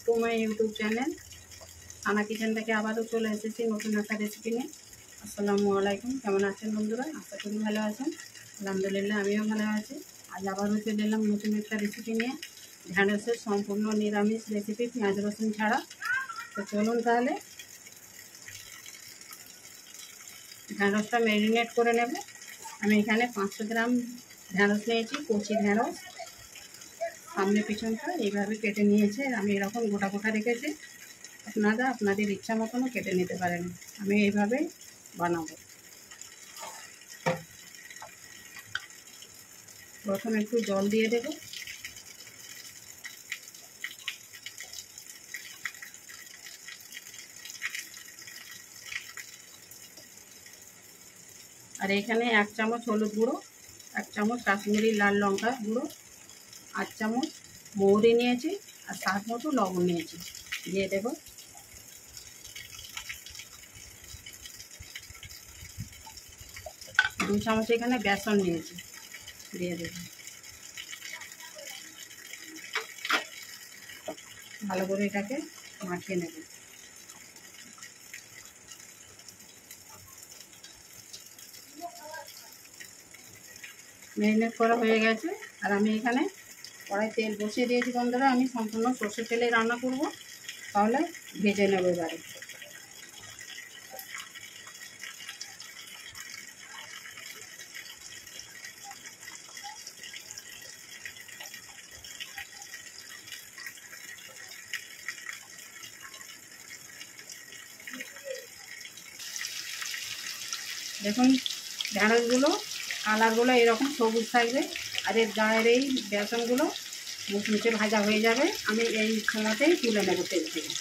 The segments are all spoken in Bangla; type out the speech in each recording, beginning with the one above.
Two my YouTube channel Sana kitchen থেকে আবারও চলে এসেছি নতুন একটা রেসিপি নিয়ে। আসসালামু আলাইকুম, কেমন আছেন বন্ধুরা? আশা করি ভালো আছেন। আলহামদুলিল্লাহ আমিও ভালো আছি। আজ আবারও চলে এলাম নতুন একটা রেসিপি নিয়ে, ঢ্যাঁড়সের সম্পূর্ণ নিরামিষ রেসিপি, পেঁয়াজ রসুন ছাড়া। তো চলুন তাহলে ঢ্যাঁড়সটা ম্যারিনেট করে নেব। আমি এখানে 500 গ্রাম ঢ্যাঁড়স নিয়েছি, কচি ঢ্যাঁড়স। সামনে পিছনটা এইভাবে কেটে নিয়েছে, আমি এরকম গোটা গোটা রেখেছি। আপনারা আপনাদের ইচ্ছা মতনও কেটে নিতে পারেন। আমি এইভাবে বানাবো। প্রথমে একটু জল দিয়ে দেব। আর এখানে 1 চামচ হলুদ গুঁড়ো, 1 চামচ কাশ্মীরি লাল লঙ্কা গুঁড়ো, 8 চামচ মৌরি নিয়েছি, আর স্বাদ মতো লবণ নিয়েছি, দিয়ে দেব। দু চামচ এখানে বেসন নিয়েছি, দিয়ে দেব। ভালো করে এটাকে মাখিয়ে নেব। ম্যারিনেট করা হয়ে গেছে। আর আমি এখানে কড়াই তেল বসিয়ে দিয়েছি বন্ধুরা। আমি সম্পূর্ণ সর্ষের তেলে রান্না করব, তাহলে ভেজে নেব এবারে। দেখুন ঢ্যাঁড়সগুলো কালারগুলো এরকম সবুজ থাকবে, আর এর গায়ের এই বেসনগুলো মুচমুচে ভাজা হয়ে যাবে। আমি এই সময়তেই তুলে নেব তেল থেকে।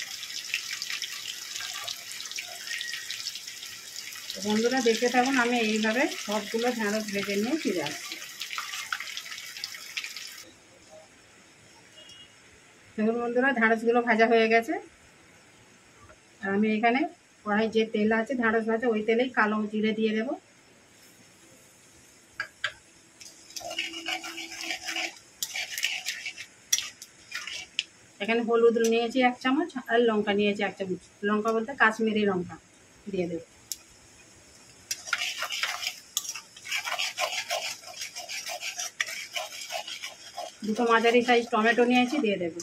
তো বন্ধুরা দেখতে থাকুন, আমি এইভাবে সবগুলো ঢ্যাঁড়স ভেজে নিয়ে ফিরে আসছি। দেখুন বন্ধুরা ঢ্যাঁড়সগুলো ভাজা হয়ে গেছে। আর আমি এখানে কড়াই যে তেল আছে ঢ্যাঁড়স ভাজা, ওই তেলেই কালো জিরে দিয়ে দেব। এখানে হলুদ নিয়েছি 1 চামচ, আর লঙ্কা নিয়েছি 1 চামচ। লঙ্কা বলতে কাশ্মীরি লঙ্কা দিয়ে দেব। দুটো মাঝারি সাইজ টমেটো নিয়েছি, দিয়ে দেব।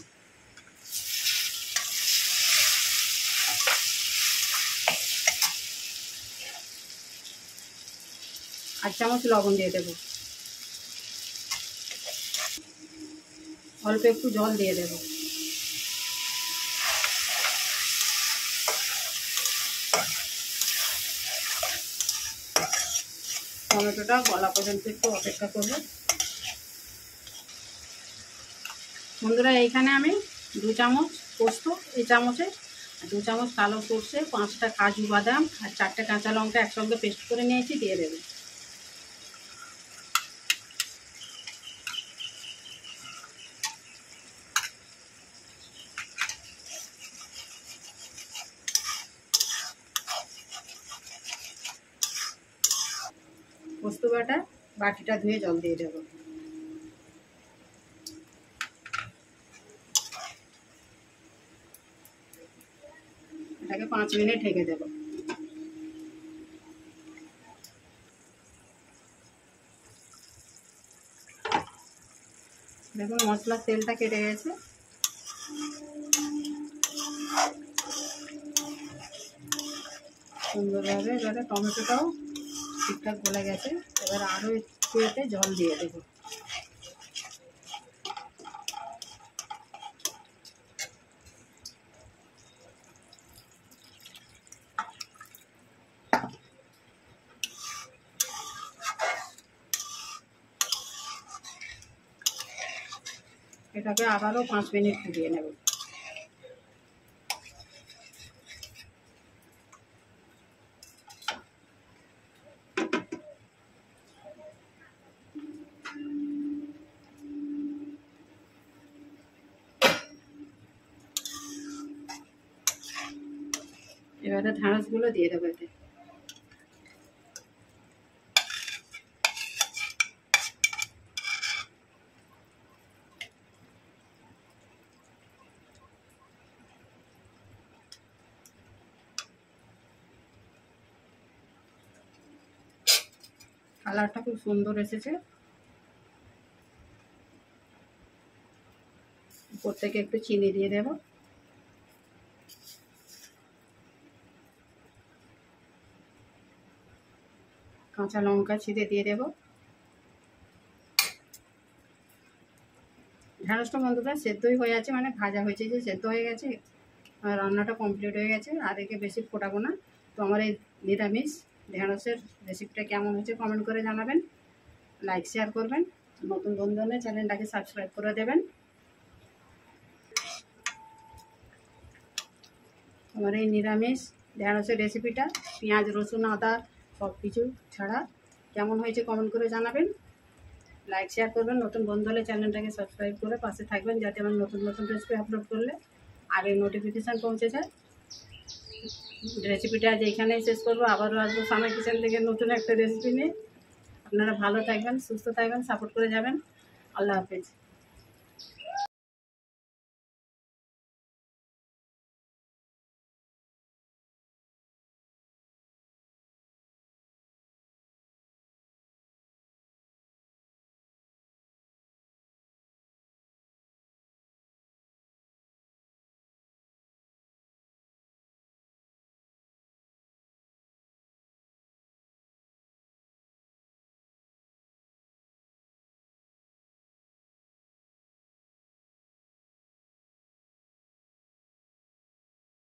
আর চামচ লবণ দিয়ে দেব। অল্প একটু জল দিয়ে দেব। টমেটোটা গলা পর্যন্ত একটু অপেক্ষা করব। বন্ধুরা এইখানে আমি 2 চামচ পোস্ত, এই চামচে 2 চামচ কালো সর্ষে, 5টা কাজু বাদাম আর 4টে কাঁচা লঙ্কা একসঙ্গে পেস্ট করে নিয়েছি, দিয়ে দেব। পোস্ত বাটা বাটিটা ধুয়ে জল দিয়ে দেব। এটাকে 5 মিনিট ঢেকে দেব। দেখুন মশলার তেলটা কেটে গেছে। সুন্দরভাবে এবারে টমেটোটাও ঠিকঠাক গলে গেছে। এবার আরও একটু এতে জল দিয়ে দেব। এটাকে আবারও 5 মিনিট ফুটিয়ে নেব। এবারে ঢ্যাঁড়সগুলো দিয়ে দেবো এতে। কালারটা খুব সুন্দর এসেছে। উপর থেকে একটু চিনি দিয়ে দেব। কাঁচা লঙ্কা ছিঁড়ে দিয়ে দেব। ঢ্যাঁড়সটা বন্ধুরা সেদ্ধই হয়ে আছে, মানে ভাজা হয়েছে যে সেদ্ধ হয়ে গেছে, রান্নাটা কমপ্লিট হয়ে গেছে। আর একে বেশি ফোটাবো না। তো আমার এই নিরামিষ ঢ্যাঁড়সের রেসিপিটা কেমন হয়েছে কমেন্ট করে জানাবেন, লাইক শেয়ার করবেন, নতুন বন্ধু হলে চ্যানেলটাকে সাবস্ক্রাইব করে দেবেন। আমার এই নিরামিষ ঢ্যাঁড়সের রেসিপিটা পেঁয়াজ রসুন আদা সব কিছু ছাড়া কেমন হয়েছে কমেন্ট করে জানাবেন, লাইক শেয়ার করবেন, নতুন বন্ধু হলে চ্যানেলটাকে সাবস্ক্রাইব করে পাশে থাকবেন, যাতে আমার নতুন নতুন রেসিপি আপলোড করলে আগে নোটিফিকেশান পৌঁছে যায়। রেসিপিটা আজ এইখানেই শেষ করবো। আবারও আসবো সামা কিচেন থেকে নতুন একটা রেসিপি নিয়ে। আপনারা ভালো থাকবেন, সুস্থ থাকবেন, সাপোর্ট করে যাবেন। আল্লাহ হাফেজ।